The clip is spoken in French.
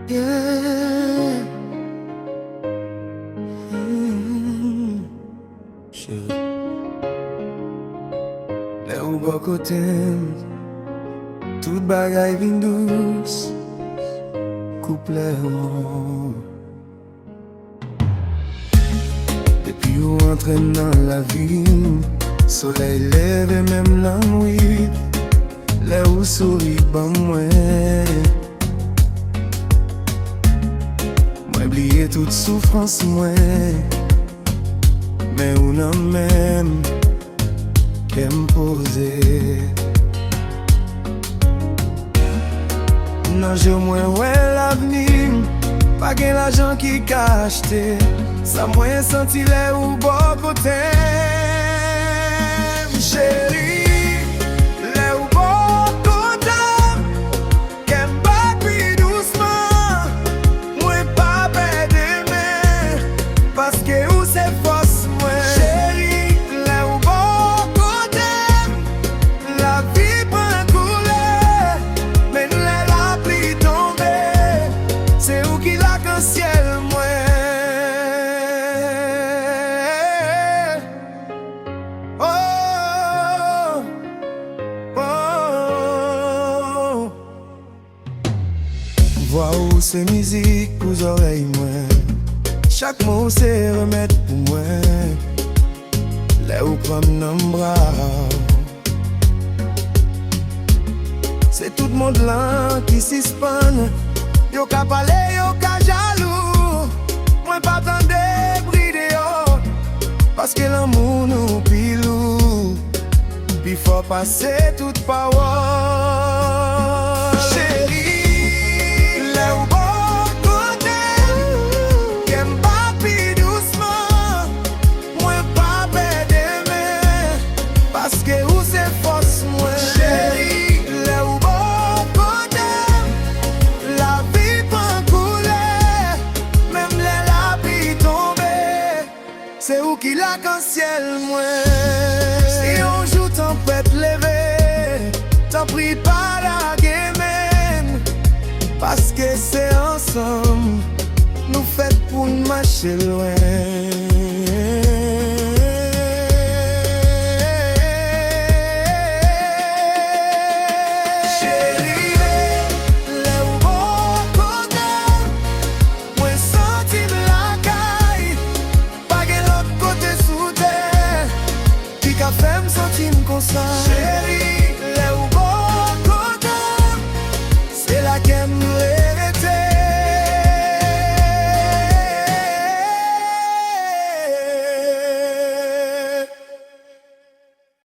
Yeah. Chérie, là où bas côté, toute bagaille vin douce, couplet. Depuis où entraîne dans la ville, soleil lève et même la nuit, là où sourit ban moi. Moi oublier toute souffrance moi, mais on a même qu'à me poser. Non, je moins ouais l'avenir, pas que l'argent qui cache. Ça moins senti les ou bon côté. Chérie, les ou bon côté, qu'aime pas puis doucement. Moi pas perdre mais parce que où c'est force moi. Chérie, les ou bon côté, la vie prend couleur, mais la pluie tomber, c'est où qui la qu'un ciel moi. Voix où c'est musique aux oreilles moi, chaque mot c'est remède pour moi. Là où prendre dans bras, c'est tout le monde là qui s'ispanne. Yo ka parler, yo ka jaloux, moi pas t'en brider parce que l'amour nous pilou, puis faut passer toute parole. C'est où qu'il a qu'un ciel moi. Si on joue tempête levée, t'en prie pas la game, parce que c'est ensemble nous fait pour marcher loin.